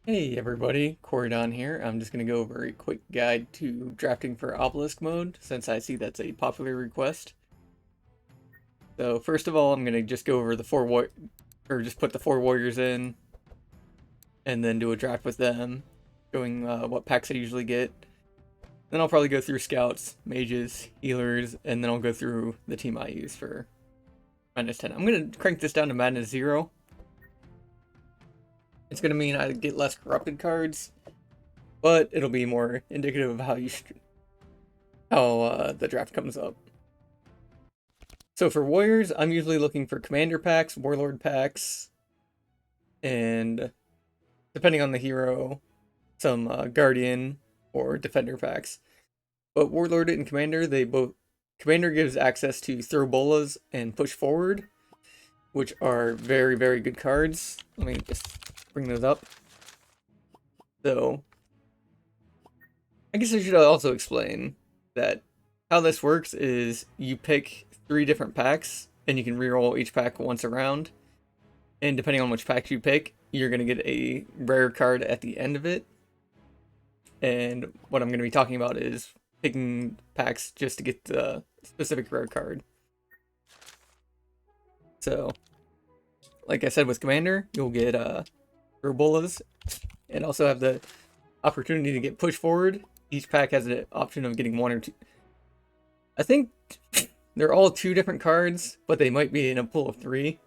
Hey everybody, Corridon here. I'm just going to go over a quick guide to drafting for Obelisk mode, since I see that's a popular request. So first of all, I'm going to just go over the just put the four warriors in, and then do a draft with them, showing what packs I usually get. Then I'll probably go through scouts, mages, healers, and then I'll go through the team I use for Madness 10. I'm going to crank this down to Madness 0. It's going to mean I get less corrupted cards, but it'll be more indicative of how the draft comes up. So for warriors, I'm usually looking for commander packs, warlord packs, and depending on the hero, some guardian or defender packs. But warlord and commander, commander gives access to throw bolas and push forward, which are very, very good cards. Let me just bring those up. So I guess I should also explain that how this works is you pick 3 different packs and you can reroll each pack once around. And depending on which pack you pick, you're going to get a rare card at the end of it. And what I'm going to be talking about is picking packs just to get the specific rare card. So, like I said with Commander, you'll get Bolas and also have the opportunity to get push forward. Each pack has an option of getting 1 or 2. I think they're all 2 different cards, but they might be in a pool of 3,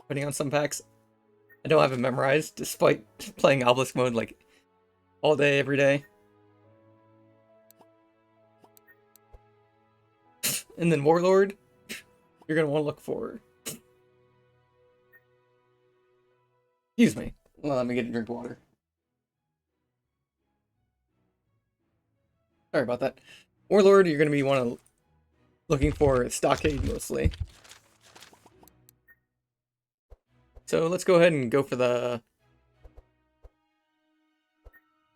depending on some packs. I don't have it memorized, despite playing Obelisk mode like all day, every day. And then Warlord, you're going to want to look for... Excuse me. Well, let me get a drink of water. Sorry about that. Warlord, you're going to be looking for Stockade mostly. So let's go ahead and go for the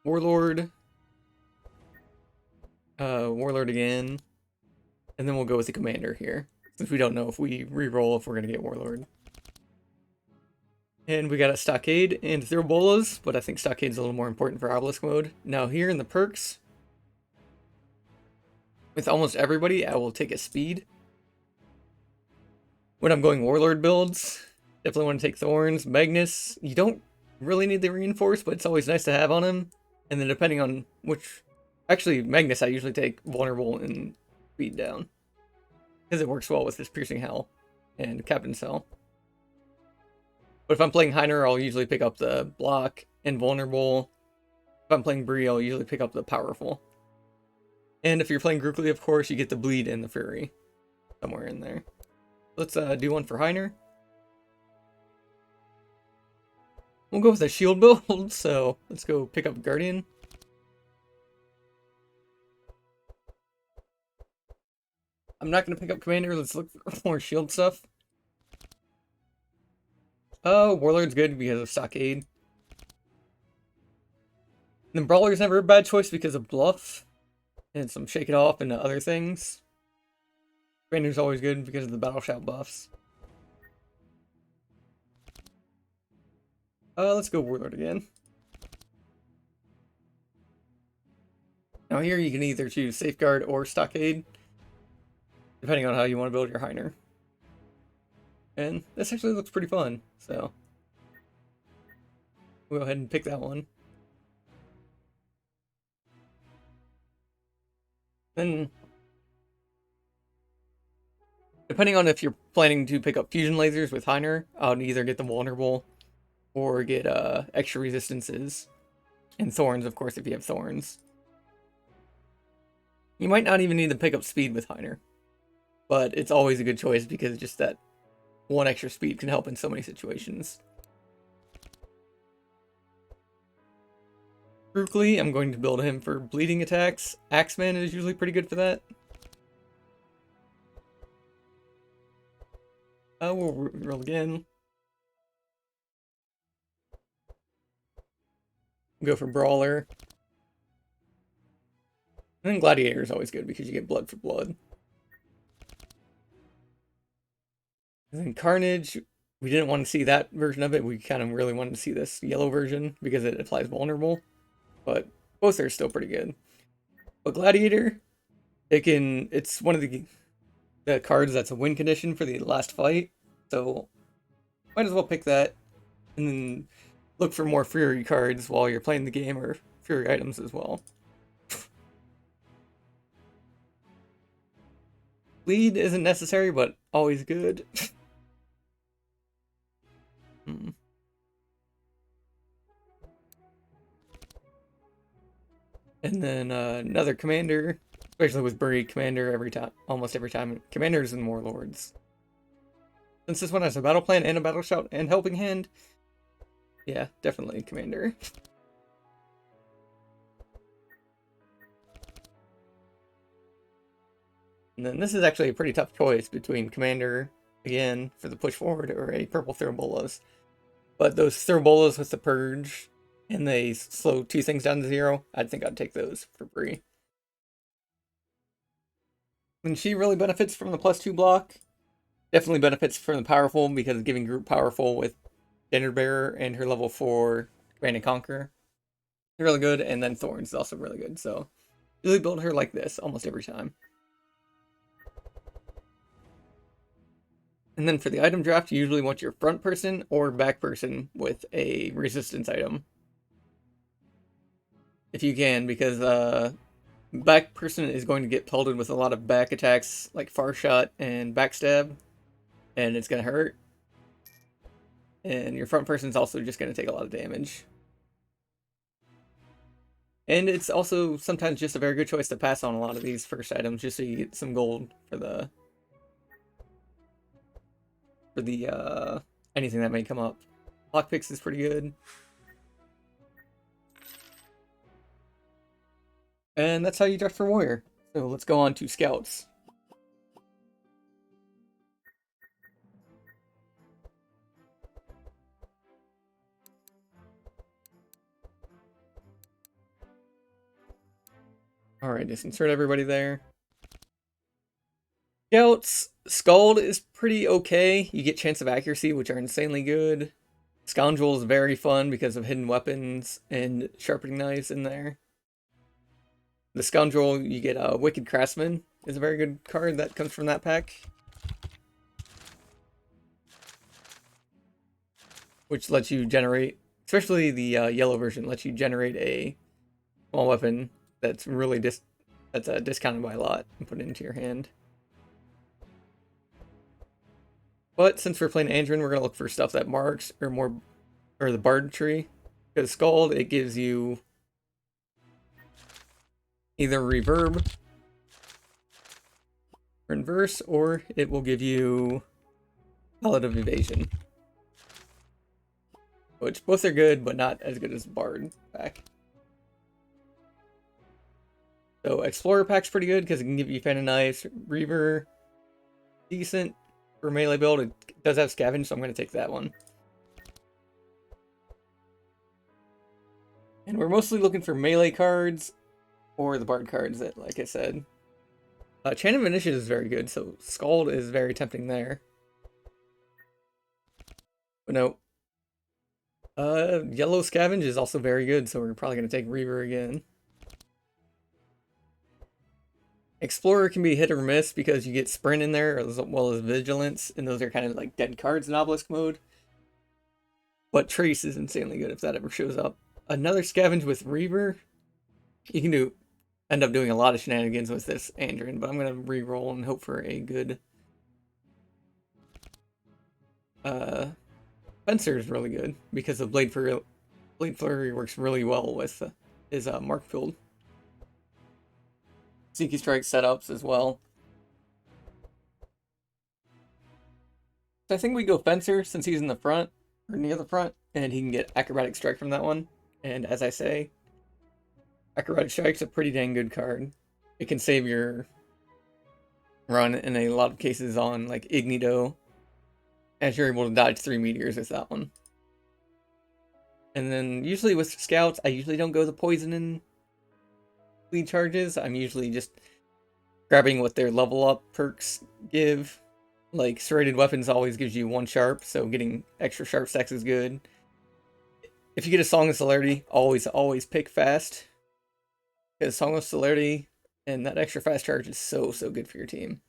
Warlord. Warlord again. And then we'll go with the Commander here, since we don't know if we re-roll if we're going to get Warlord. And we got a Stockade and throw bolas, but I think Stockade's a little more important for Obelisk mode. Now here in the perks, with almost everybody, I will take a speed. When I'm going Warlord builds, definitely want to take Thorns. Magnus, you don't really need the reinforce, but it's always nice to have on him. And then depending on which... Actually, Magnus I usually take Vulnerable and Speed down, because it works well with this Piercing Hell and Captain Cell. But if I'm playing Heiner, I'll usually pick up the Block and Vulnerable. If I'm playing Bree, I'll usually pick up the Powerful. And if you're playing Grookly, of course, you get the Bleed and the Fury somewhere in there. Let's do one for Heiner. We'll go with a shield build, so let's go pick up Guardian. I'm not going to pick up Commander, let's look for more shield stuff. Oh, Warlord's good because of Stockade. And then Brawler's never a bad choice because of Bluff and some Shake It Off and other things. Commander's always good because of the Battle Shout buffs. Let's go Warlord again. Now here you can either choose Safeguard or Stockade, depending on how you want to build your Heiner. And this actually looks pretty fun, so we'll go ahead and pick that one. Then, depending on if you're planning to pick up fusion lasers with Heiner, I'll either get the Vulnerable or get extra resistances. And Thorns, of course, if you have Thorns. You might not even need to pick up speed with Heiner, but it's always a good choice because just that 1 extra speed can help in so many situations. Grookly, I'm going to build him for bleeding attacks. Axeman is usually pretty good for that. We'll roll again. Go for Brawler. And then Gladiator is always good because you get blood for blood. And then Carnage, we didn't want to see that version of it. We kind of really wanted to see this yellow version because it applies vulnerable. But both are still pretty good. But Gladiator, it's one of the cards that's a win condition for the last fight. So might as well pick that and then look for more Fury cards while you're playing the game, or Fury items as well. Lead isn't necessary, but always good. And then another commander, especially with Buried Commander almost every time. Commanders and Warlords. Since this one has a battle plan and a battle shout and helping hand, yeah, definitely Commander. And then this is actually a pretty tough choice between Commander, again, for the push forward, or a purple Bolas. But those Bolas with the Purge, and they slow 2 things down to 0, I think I'd take those for free. And she really benefits from the +2 block. Definitely benefits from the powerful, because giving group powerful with Standard Bearer and her level 4 Command and Conquer is really good, and then Thorns is also really good. So really build her like this almost every time. And then for the item draft, you usually want your front person or back person with a resistance item. If you can, because back person is going to get pelted with a lot of back attacks like Far Shot and Backstab, and it's going to hurt. And your front person is also just going to take a lot of damage. And it's also sometimes just a very good choice to pass on a lot of these first items just so you get some gold for the anything that may come up. Lockpicks is pretty good. And that's how you draft for Warrior. So let's go on to Scouts. Alright, just insert everybody there. Scouts, Scald is pretty okay. You get Chance of Accuracy, which are insanely good. Scoundrel is very fun because of hidden weapons and sharpening knives in there. The Scoundrel, you get Wicked Craftsman, is a very good card that comes from that pack. Which lets you generate, especially the yellow version, lets you generate a small weapon that's really discounted by a lot and put it into your hand. But since we're playing Andrin, we're gonna look for stuff that marks or the Bard tree. Because Scald, it gives you either reverb or inverse, or it will give you Palette of Evasion. Which both are good, but not as good as Bard pack. So Explorer pack's pretty good because it can give you Fan of Knives. Reaver, decent for melee build. It does have Scavenge, so I'm going to take that one. And we're mostly looking for melee cards or the Bard cards that, like I said. Chain of Initiative is very good, so Scald is very tempting there. But no. Yellow Scavenge is also very good, so we're probably going to take Reaver again. Explorer can be hit or miss because you get Sprint in there as well as Vigilance, and those are kind of like dead cards in Obelisk mode. But Trace is insanely good if that ever shows up. Another Scavenge with Reaver. You can end up doing a lot of shenanigans with this Andrin, but I'm going to re-roll and hope for a good... Fencer is really good because the Blade Flurry works really well with his Mark Field. Sneaky Strike setups as well. So I think we go Fencer since he's in the front, or near the front, and he can get Acrobatic Strike from that one. And as I say, Acrobatic Strike's a pretty dang good card. It can save your run in a lot of cases on like Ignito, as you're able to dodge 3 meteors with that one. And then usually with Scouts, I usually don't go the poison and lead charges. I'm usually just grabbing what their level up perks give Like, serrated weapons always gives you 1 sharp, so getting extra sharp stacks is good. If you get a Song of Celerity, always pick fast. Because Song of Celerity and that extra fast charge is so good for your team.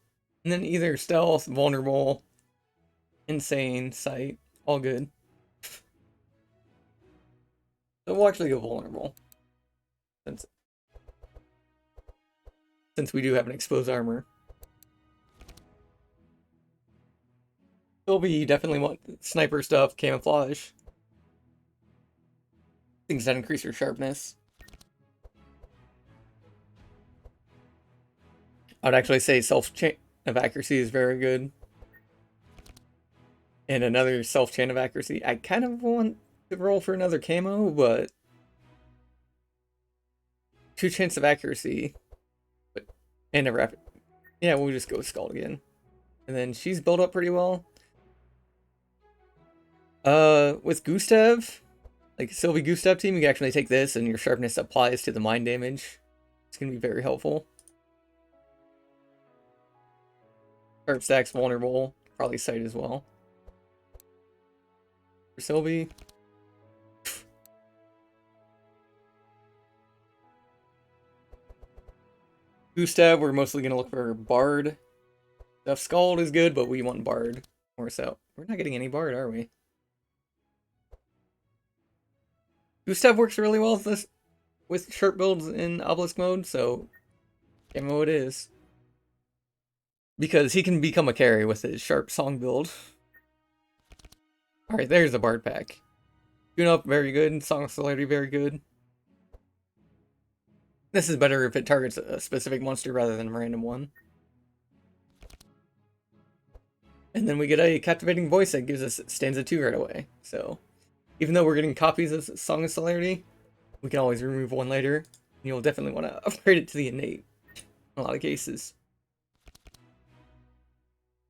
And then either stealth, vulnerable, insane, sight, all good. So we'll actually go vulnerable. Since we do have an exposed armor. Sylvie, you definitely want sniper stuff, camouflage. Things that increase your sharpness. I would actually say self-chain of accuracy is very good. And another self-chain of accuracy. I kind of want to roll for another camo, but 2 chance of accuracy. And a rapid. Yeah, we'll just go with Scald again. And then she's built up pretty well. With Gustav, like Sylvie Gustav team, you can actually take this and your sharpness applies to the mind damage. It's going to be very helpful. Sharp stacks, vulnerable, probably sight as well. For Sylvie. Gustav, we're mostly going to look for Bard. Stuff Scald is good, but we want Bard more so. We're not getting any Bard, are we? Gustav works really well with sharp builds in Obelisk mode, so camo it is. Because he can become a carry with his sharp song build. Alright, there's the Bard pack. Tune up, very good. Song of Celerity, very good. This is better if it targets a specific monster rather than a random one. And then we get a captivating voice that gives us stanza 2 right away. So, even though we're getting copies of Song of Celerity, we can always remove one later. And you'll definitely want to upgrade it to the innate in a lot of cases.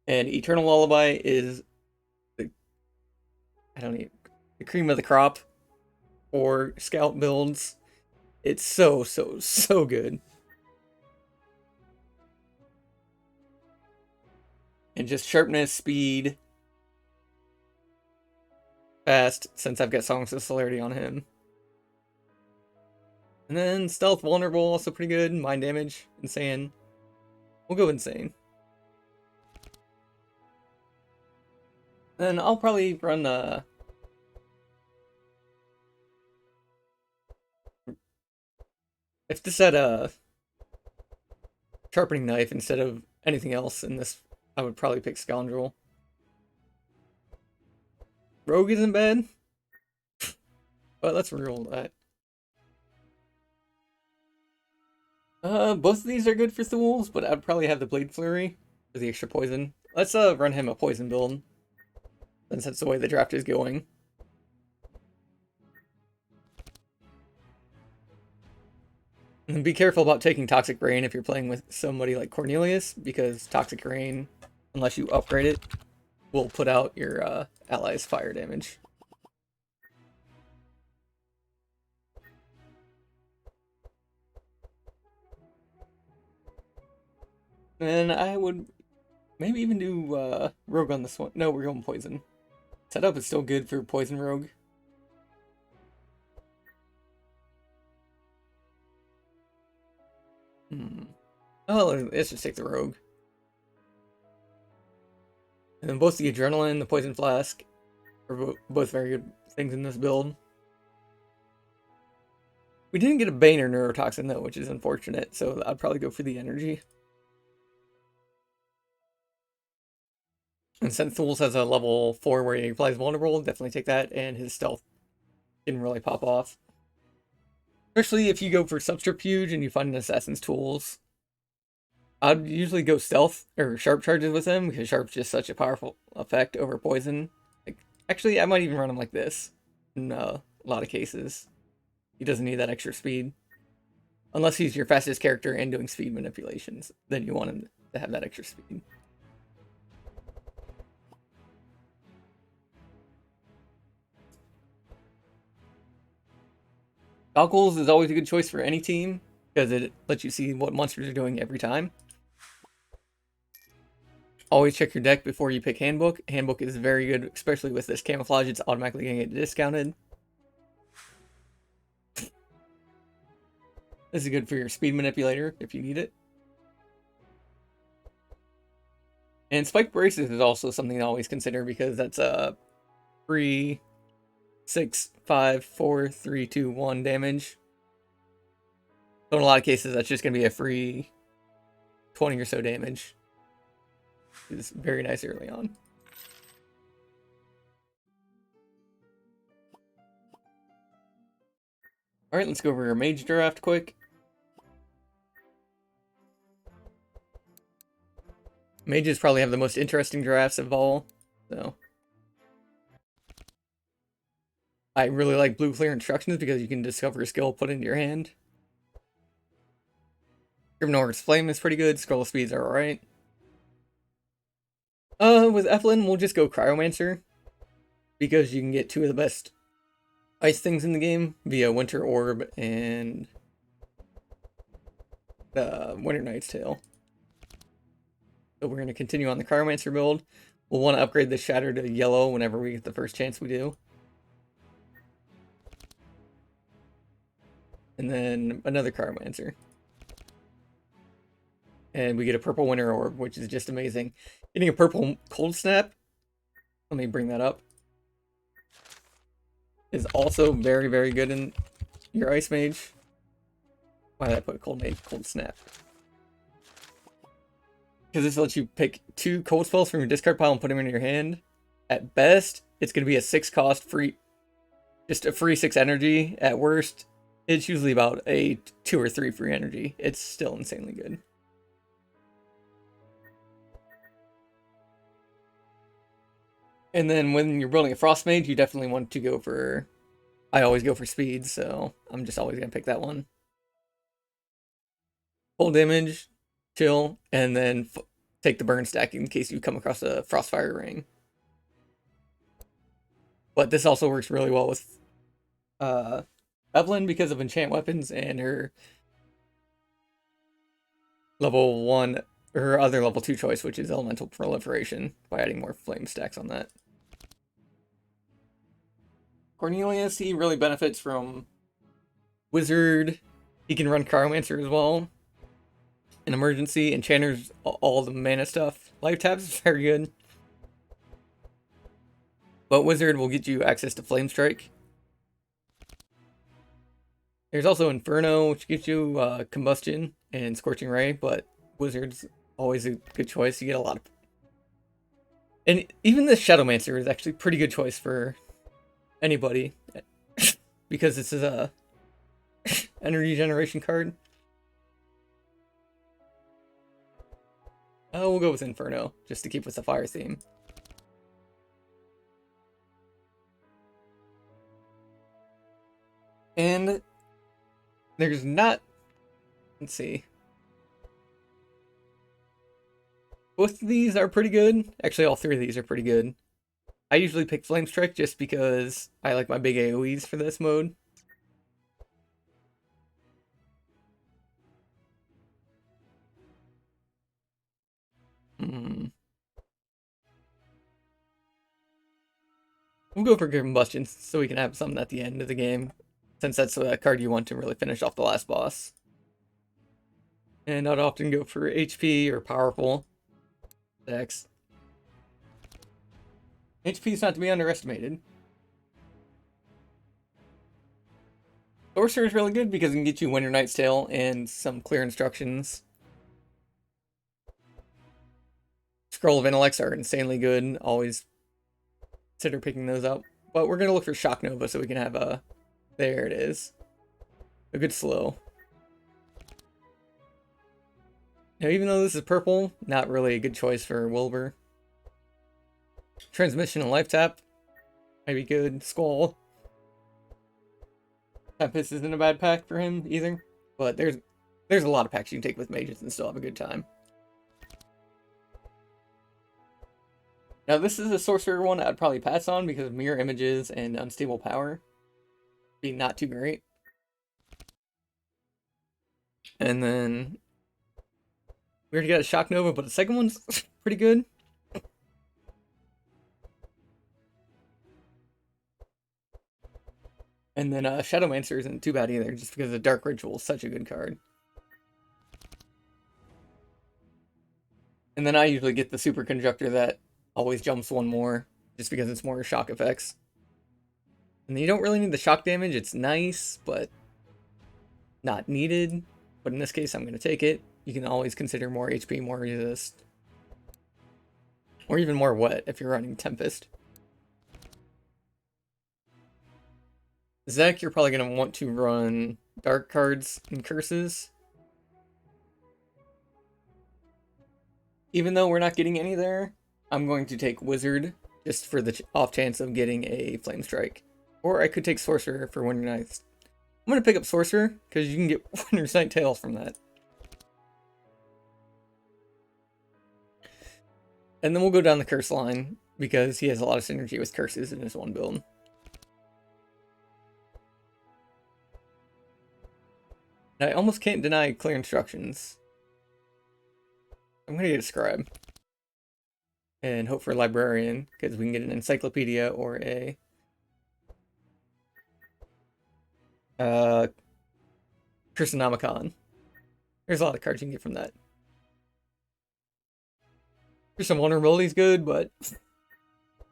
And Eternal Lullaby is the cream of the crop for scout builds. It's so good. And just sharpness, speed, fast, since I've got Songs of Celerity on him. And then stealth, vulnerable, also pretty good. Mind damage, insane. We'll go insane. Then I'll probably run if this had a sharpening knife instead of anything else in this, I would probably pick Scoundrel. Rogue isn't bad, but let's reroll that. Both of these are good for Thools, but I'd probably have the Blade Flurry for the extra poison. Let's run him a poison build, since that's the way the draft is going. And be careful about taking Toxic Rain if you're playing with somebody like Cornelius, because Toxic Rain, unless you upgrade it, will put out your allies' fire damage. And I would maybe even do Rogue on this one. No, we're going Poison. Setup is still good for Poison Rogue. Oh, let's just take the Rogue. And then both the Adrenaline, the Poison Flask are both very good things in this build. We didn't get a Bane or Neurotoxin though, which is unfortunate, so I'd probably go for the Energy. And since Thools has a level 4 where he applies Vulnerable, definitely take that, and his Stealth didn't really pop off. Especially if you go for Subterfuge and you find an Assassin's Tools. I'd usually go Stealth or Sharp Charges with him, because Sharp's just such a powerful effect over Poison. Like, actually, I might even run him like this in a lot of cases. He doesn't need that extra speed. Unless he's your fastest character and doing speed manipulations, then you want him to have that extra speed. Goggles is always a good choice for any team, because it lets you see what monsters are doing every time. always check your deck before you pick Handbook. Handbook is very good, especially with this camouflage. It's automatically going to get discounted. This is good for your speed manipulator if you need it. And Spike Braces is also something to always consider because that's a free 6, 5, 4, 3, 2, 1 damage. So in a lot of cases, that's just going to be a free 20 or so damage. It's very nice early on. Alright, let's go over our mage draft quick. Mages probably have the most interesting drafts of all, so. I really like blue clear instructions because you can discover a skill put into your hand. Grimnor's Flame is pretty good, scroll speeds are alright. With Evelyn, we'll just go Cryomancer, because you can get two of the best ice things in the game via Winter Orb and the Winter Knight's Tale. So we're going to continue on the Cryomancer build. We'll want to upgrade the Shatter to yellow whenever we get the first chance we do. And then another Cryomancer. And we get a purple Winter Orb, which is just amazing. Getting a purple Cold Snap, let me bring that up, is also very, very good in your Ice Mage. Why did I put Cold Snap? Because this lets you pick 2 cold spells from your discard pile and put them in your hand. At best, it's going to be a 6 cost free, just a free 6 energy. At worst, it's usually about a 2 or 3 free energy. It's still insanely good. And then when you're building a Frost Mage, you definitely want to go for, I always go for speed, so I'm just always going to pick that one. Full damage, chill, and then take the burn stack in case you come across a Frostfire Ring. But this also works really well with Evelyn because of enchant weapons and her level 1, her other level 2 choice, which is Elemental Proliferation, by adding more flame stacks on that. Cornelius, he really benefits from Wizard. He can run Cryomancer as well. An emergency, enchanters, all the mana stuff. Life taps is very good. But Wizard will get you access to Flame Strike. There's also Inferno, which gives you Combustion and Scorching Ray, but Wizard's always a good choice. You get a lot of... And even the Shadowmancer is actually a pretty good choice for anybody. Because this is a energy generation card. We'll go with Inferno, just to keep with the fire theme. And there's not... Let's see. Both of these are pretty good. Actually, all 3 of these are pretty good. I usually pick Flame Strike just because I like my big AoEs for this mode. We'll go for Combustion so we can have something at the end of the game, since that's a card you want to really finish off the last boss. And I'd often go for HP or powerful decks. HP is not to be underestimated. Sorcerer is really good because it can get you Winter Knight's Tale and some clear instructions. Scroll of Intellects are insanely good. Always consider picking those up. But we're going to look for Shock Nova so we can have a... There it is. A good slow. Now, even though this is purple, not really a good choice for Wilbur. Transmission and Life Tap might be good. Squall. Tempest isn't a bad pack for him either. But there's a lot of packs you can take with mages and still have a good time. Now, this is a sorcerer one I'd probably pass on because of mirror images and unstable power. Be not too great. And then we already got a Shock Nova, but the second one's pretty good. And then Shadowmancer isn't too bad either, just because the Dark Ritual is such a good card. And then I usually get the Super Conjunctor that always jumps one more, just because it's more shock effects. And you don't really need the shock damage, it's nice, but not needed. But in this case, I'm going to take it. You can always consider more HP, more resist. Or even more wet if you're running Tempest. Zek, you're probably going to want to run Dark cards and Curses. Even though we're not getting any there, I'm going to take Wizard, just for the off chance of getting a Flame Strike. Or I could take Sorcerer for Winter Nights. I'm going to pick up Sorcerer, because you can get Winter's Night Tails from that. And then we'll go down the Curse line, because he has a lot of synergy with Curses in his one build. And I almost can't deny Clear Instructions. I'm going to get a Scribe. And hope for Librarian, because we can get an Encyclopedia or a Cursonomicon. There's a lot of cards you can get from that. There's some vulnerability is good, but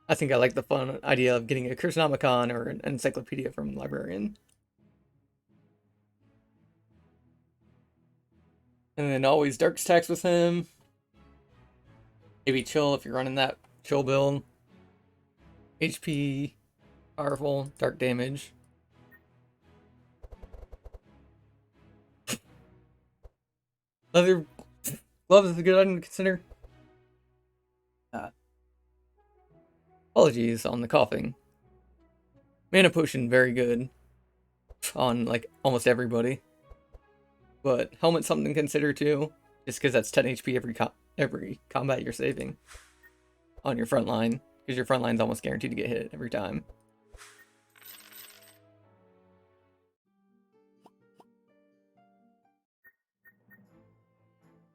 I think I like the fun idea of getting a Cursonomicon or an Encyclopedia from Librarian. And then always Dark stacks with him. Maybe Chill if you're running that Chill build. HP, powerful, dark damage. Leather gloves is a good item to consider. Apologies on the coughing. Mana Potion, very good on like almost everybody. But Helmet's something to consider too, just because that's 10 HP every combat you're saving on your front line, because your front line's almost guaranteed to get hit every time.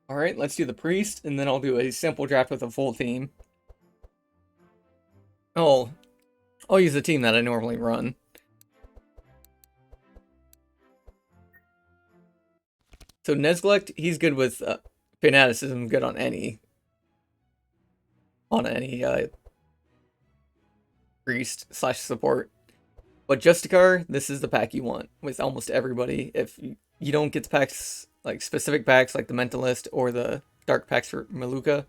Alright, let's do the Priest, and then I'll do a sample draft with a full team. Oh, I'll use the team that I normally run. So Nezglect, he's good with Fanaticism, good on any Priest / support. But Justicar, this is the pack you want with almost everybody. If you don't get the packs, like specific packs like the Mentalist or the Dark packs for Maluka,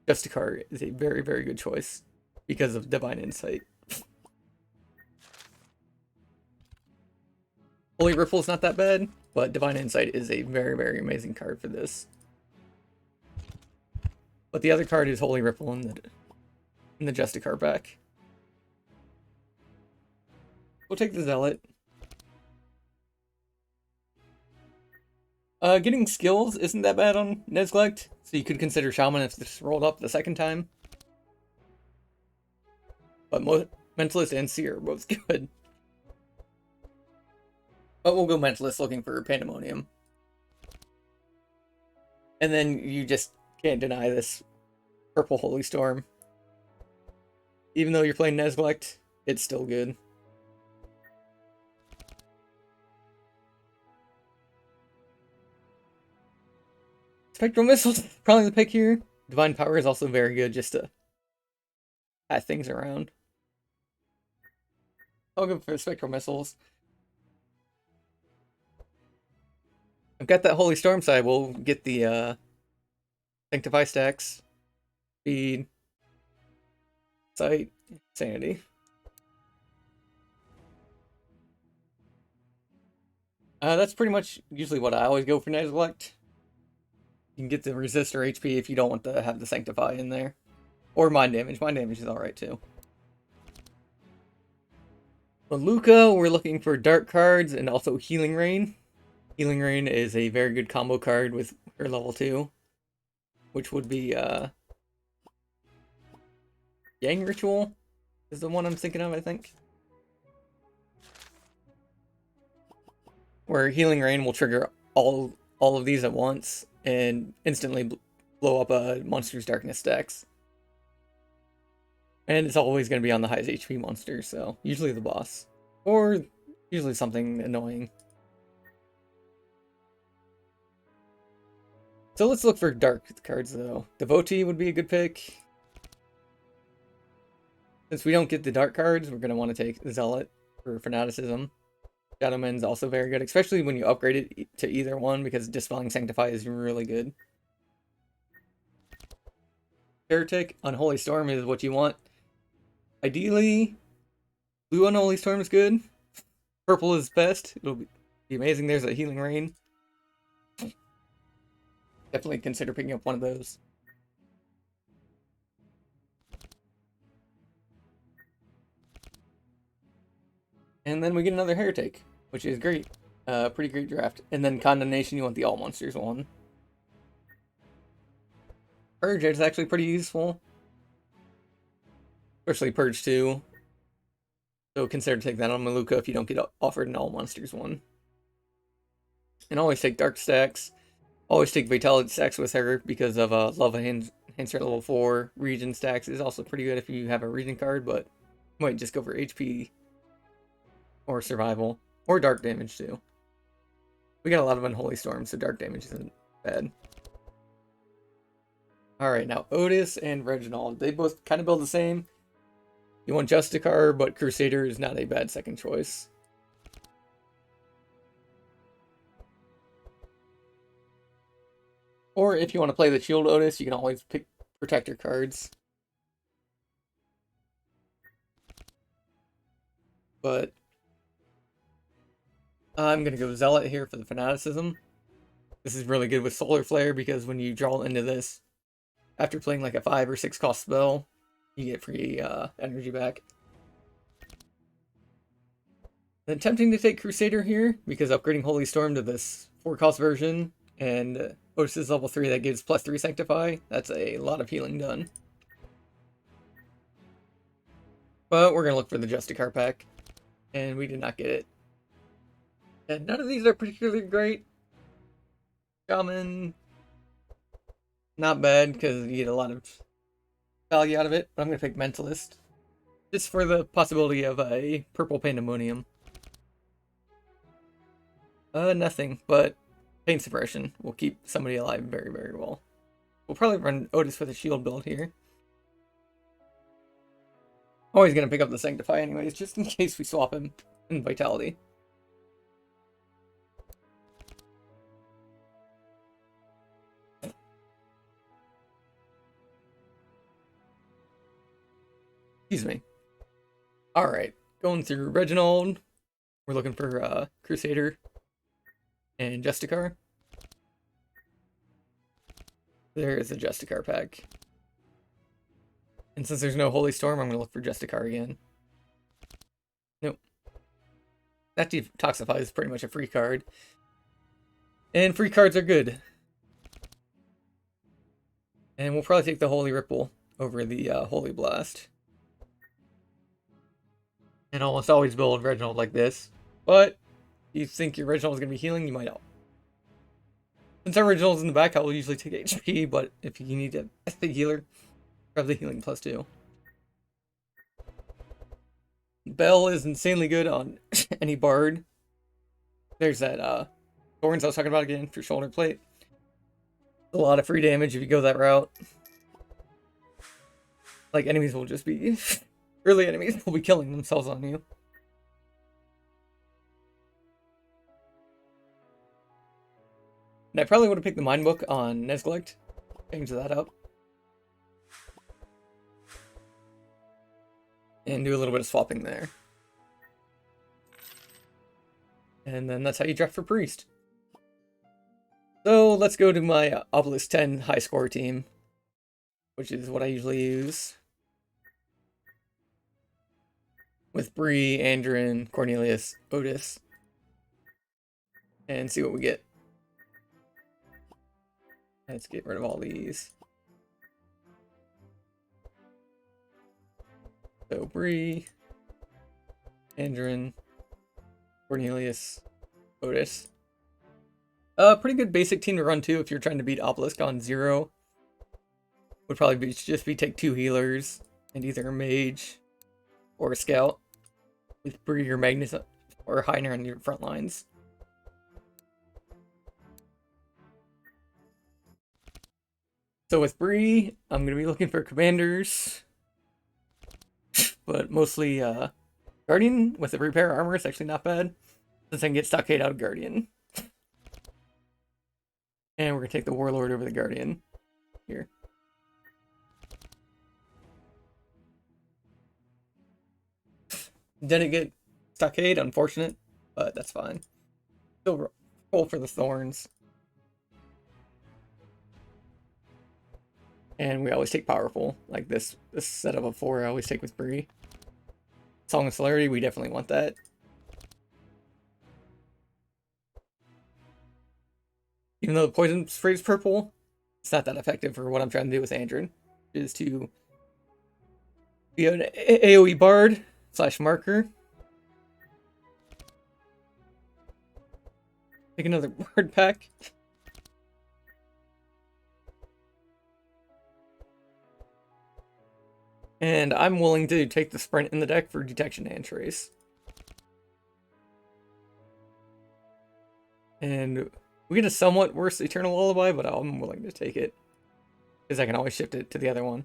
Justicar is a very, very good choice because of Divine Insight. Holy Ripple's not that bad, but Divine Insight is a very, very amazing card for this. But the other card is Holy Ripple in the Justicar pack. We'll take the Zealot. Getting skills isn't that bad on Nezglect, so you could consider Shaman if this rolled up the second time. But Mentalist and Seer are both good. But we'll go Mentalist looking for Pandemonium. And then you just can't deny this Purple Holy Storm. Even though you're playing Nezglect, it's still good. Spectral Missile's probably the pick here. Divine Power is also very good just to pass things around. I'll go for Spectral Missiles. I've got that Holy Storm side. We'll get the Sanctify stacks, Speed, Sight, Sanity. That's pretty much usually what I always go for Nezglect. You can get the Resist or HP if you don't want to have the Sanctify in there. Or Mind Damage. Mind Damage is alright too. Maluka, we're looking for Dark cards and also Healing Rain. Healing Rain is a very good combo card with her level 2. Which would be, Yang Ritual is the one I'm thinking of, I think. Where Healing Rain will trigger all of these at once and instantly blow up a monster's darkness stacks. And it's always going to be on the highest HP monster, so usually the boss. Or Usually something annoying. So let's look for dark cards, though. Devotee would be a good pick. Since we don't get the dark cards, we're going to want to take Zealot for Fanaticism. Shadowman's also very good, especially when you upgrade it to either one, because Dispelling Sanctify is really good. Heretic, Unholy Storm is what you want. Ideally, blue Unholy Storm is good. Purple is best. It'll be amazing. There's a Healing Rain. Definitely consider picking up one of those. And then we get another Heretic, which is great. Pretty great draft. And then Condemnation, you want the All Monsters one. Purge is actually pretty useful. Especially Purge 2. So consider taking that on Maluka if you don't get offered an All Monsters one. And always take Dark stacks. Always take Vitality stacks with her because of Love Enhancer level 4. Region stacks is also pretty good if you have a Region card, but you might just go for HP. Or Survival. Or Dark damage too. We got a lot of Unholy Storms, so Dark damage isn't bad. Alright, now Otis and Reginald. They both kind of build the same. You want Justicar, but Crusader is not a bad second choice. Or if you want to play the Shield Otis, you can always pick Protector cards. But I'm going to go Zealot here for the Fanaticism. This is really good with Solar Flare because when you draw into this, after playing like a 5 or 6 cost spell, you get free energy back. Then tempting to take Crusader here because upgrading Holy Storm to this 4 cost version and Otis is level 3 that gives +3 Sanctify. That's a lot of healing done. But we're going to look for the Justicar pack. And we did not get it. And none of these are particularly great. Shaman, not bad because you get a lot of value out of it. But I'm going to pick Mentalist. Just for the possibility of a purple Pandemonium. Nothing, but Pain Suppression will keep somebody alive very, very well. We'll probably run Otis for the shield build here. Always going to pick up the Sanctify anyways, just in case we swap him in Vitality. Excuse me. Alright, going through Reginald. We're looking for Crusader and Justicar. There is a Justicar pack. And since there's no Holy Storm, I'm going to look for Justicar again. Nope. That Detoxify is pretty much a free card. And free cards are good. And we'll probably take the Holy Ripple over the Holy Blast. And almost always build Reginald like this. But if you think your Reginald is going to be healing, you might not. Since our Reginald's in the back, I will usually take HP, but if you need a big healer, grab the healing +2. Bell is insanely good on any Bard. There's that Thorns I was talking about again for Shoulder Plate. A lot of free damage if you go that route. Like, enemies will just be... early enemies will be killing themselves on you. And I probably would have picked the Mind Book on Nezglect. Change that up. And do a little bit of swapping there. And then that's how you draft for Priest. So let's go to my Obelisk 10 high score team, which is what I usually use. With Bree, Andrin, Cornelius, Otis. And see what we get. Let's get rid of all these. So Bree, Andrin, Cornelius, Otis. Pretty good basic team to run too if you're trying to beat Obelisk on 0. Would probably be just take 2 healers and either a mage or a scout with Bree or Magnus or higher on your front lines. So with Bree, I'm going to be looking for commanders, but mostly Guardian with the repair armor is actually not bad, since I can get Stockade out of Guardian. And we're going to take the Warlord over the Guardian here. Didn't get Stockade, unfortunate, but that's fine. Still roll for the Thorns. And we always take Powerful, like this setup of 4 I always take with Bree. Song of Celerity, we definitely want that. Even though the poison spray is purple, it's not that effective for what I'm trying to do with Andrin, is to be an AoE Bard / Marker. Take another Bard pack. And I'm willing to take the Sprint in the deck for Detection and Trace. And we get a somewhat worse Eternal Lullaby, but I'm willing to take it, because I can always shift it to the other one.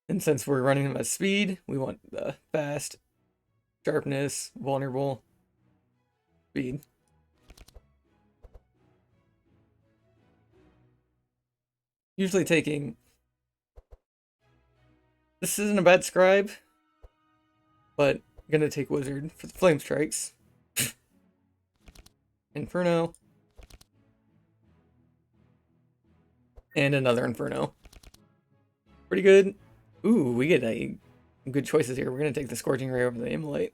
And since we're running them at speed, we want the fast, sharpness, vulnerable, speed. Usually taking... This isn't a bad scribe, but I'm gonna take Wizard for the Flame Strikes. Inferno. And another Inferno. Pretty good. Ooh, we get a good choices here. We're gonna take the Scorching Ray over the Immolate.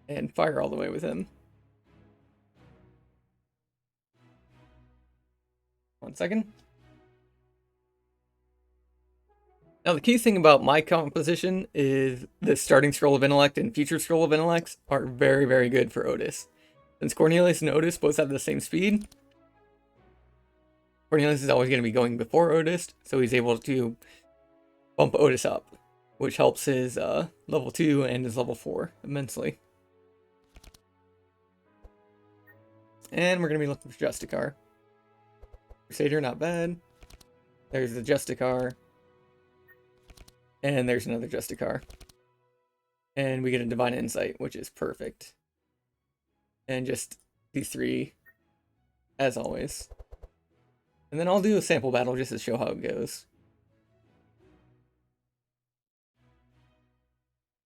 And fire all the way with him. 1 second. Now, the key thing about my composition is the starting Scroll of Intellect and future Scroll of Intellect are very, very good for Otis. Since Cornelius and Otis both have the same speed, Cornelius is always going to be going before Otis, so he's able to bump Otis up, which helps his level 2 and his level 4 immensely. And we're going to be looking for Justicar. Crusader, not bad. There's the Justicar. And there's another Justicar. And we get a Divine Insight, which is perfect. And just these 3, as always. And then I'll do a sample battle just to show how it goes.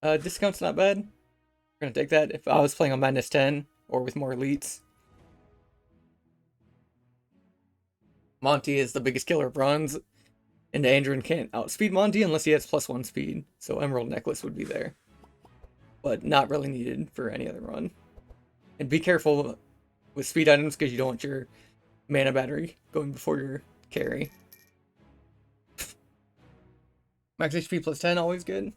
Discount's not bad. We're going to take that if I was playing on Madness 10 or with more elites. Monty is the biggest killer of bronze, and Andrin can't outspeed Monty unless he has +1 speed, so Emerald Necklace would be there. But not really needed for any other run. And be careful with speed items because you don't want your mana battery going before your carry. Max HP +10, always good.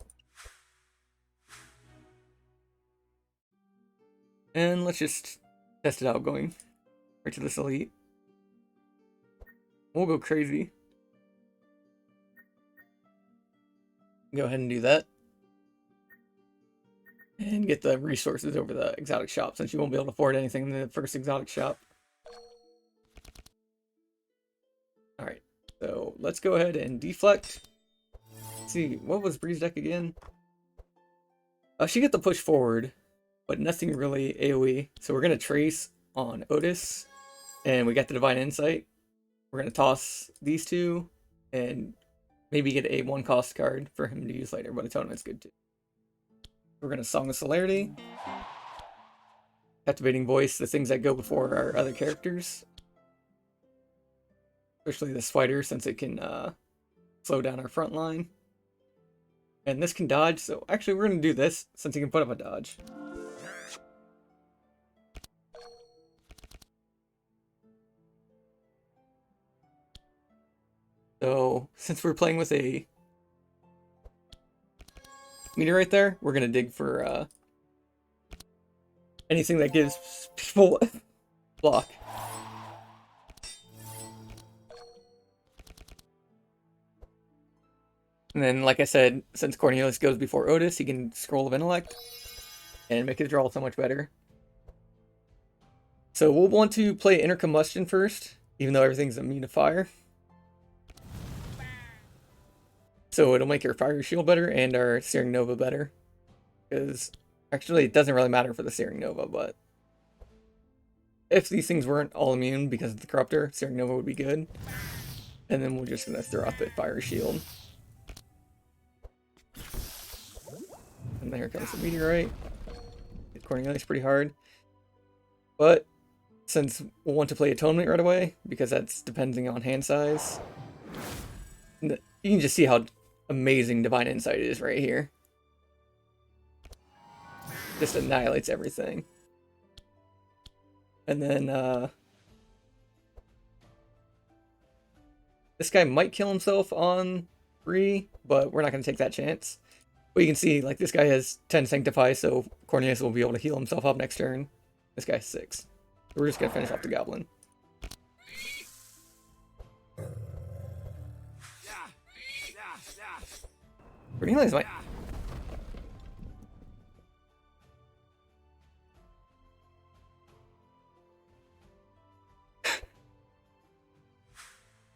And let's just test it out going right to this elite. We'll go crazy. Go ahead and do that. And get the resources over the exotic shop, since you won't be able to afford anything in the first exotic shop. Alright, so let's go ahead and deflect. Let's see, what was Bree's deck again? She got the push forward, but nothing really AoE. So we're going to trace on Otis, and we got the Divine Insight. We're going to toss these 2, and maybe get a 1-cost card for him to use later, but a tournament's good too. We're going to Song of Celerity. Captivating Voice, the things that go before our other characters. Especially the Spider, since it can slow down our front line. And this can dodge, so actually we're going to do this, since it can put up a dodge. So, since we're playing with a meteorite there, we're going to dig for anything that gives people block. And then, like I said, since Cornelius goes before Otis, he can Scroll of Intellect and make his draw so much better. So we'll want to play Inner Combustion first, even though everything's immune to fire. So it'll make our Fire Shield better and our Searing Nova better. Because, actually, it doesn't really matter for the Searing Nova, but if these things weren't all immune because of the Corruptor, Searing Nova would be good. And then we're just going to throw out the Fire Shield. And there comes the Meteorite. Hit Cornelius pretty hard. But since we'll want to play Atonement right away, because that's depending on hand size, you can just see how amazing Divine Insight is right here. Just annihilates everything. And then this guy might kill himself on 3, but we're not going to take that chance. But you can see, like, this guy has 10 Sanctify, so Cornelius will be able to heal himself up next turn. This guy has 6. So we're just going to finish off the Goblin. Cornelius might...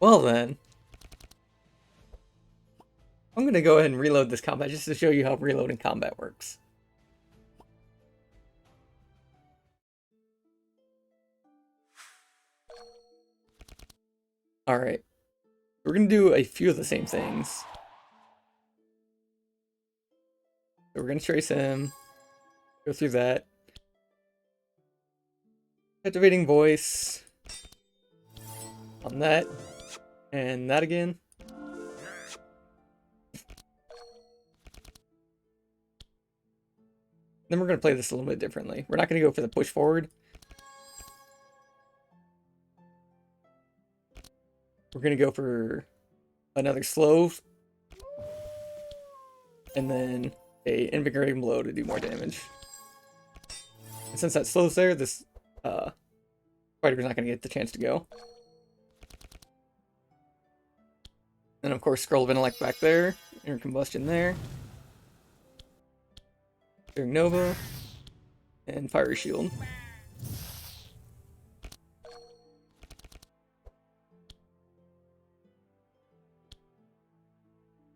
Well then. I'm going to go ahead and reload this combat just to show you how reloading combat works. Alright. We're going to do a few of the same things. So we're going to trace him. Go through that. Activating Voice. On that. And that again. Then we're going to play this a little bit differently. We're not going to go for the push forward. We're going to go for another slow. And then a invigorating blow to do more damage. And since that slow's there, this fighter's not going to get the chance to go. And of course, Scroll of Intellect back there. Inner Combustion there. Searing Nova. And Fire Shield.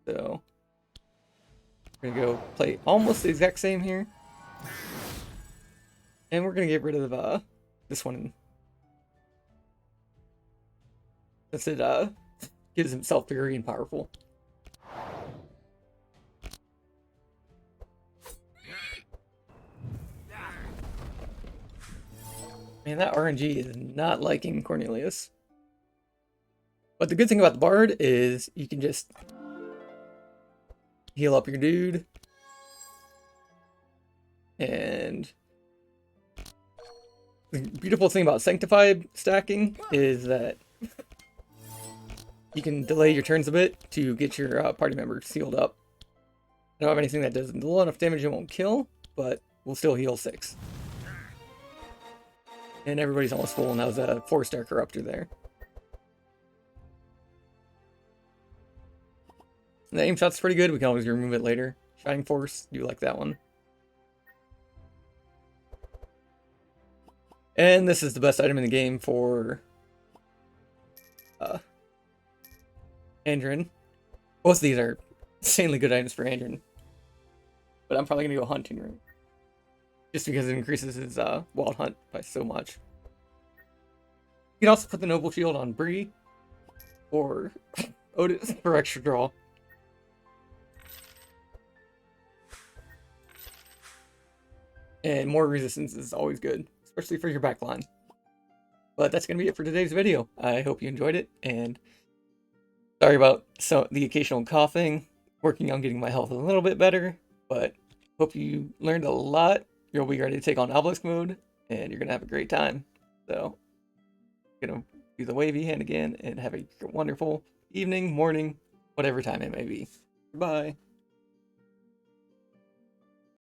So we're gonna go play almost the exact same here. And we're gonna get rid of this one. Since it gives himself fury and powerful. Man, that RNG is not liking Cornelius. But the good thing about the Bard is you can just heal up your dude. And the beautiful thing about Sanctified stacking is that you can delay your turns a bit to get your party members sealed up. I don't have anything that does low enough damage it won't kill, but will still heal 6. And everybody's almost full, and that was a 4-star Corruptor there. The aim shot's pretty good, we can always remove it later. Shining Force, do like that one. And this is the best item in the game for Andrin. Both of these are insanely good items for Andrin. But I'm probably going to go Hunting Room. Just because it increases his Wild Hunt by so much. You can also put the Noble Shield on Bree. Or Otis for extra draw. And more resistance is always good. Especially for your backline. But that's going to be it for today's video. I hope you enjoyed it. And sorry about the occasional coughing. Working on getting my health a little bit better. But hope you learned a lot. You'll be ready to take on Obelisk mode. And you're going to have a great time. So, going to do the wavy hand again. And have a wonderful evening, morning, whatever time it may be. Bye.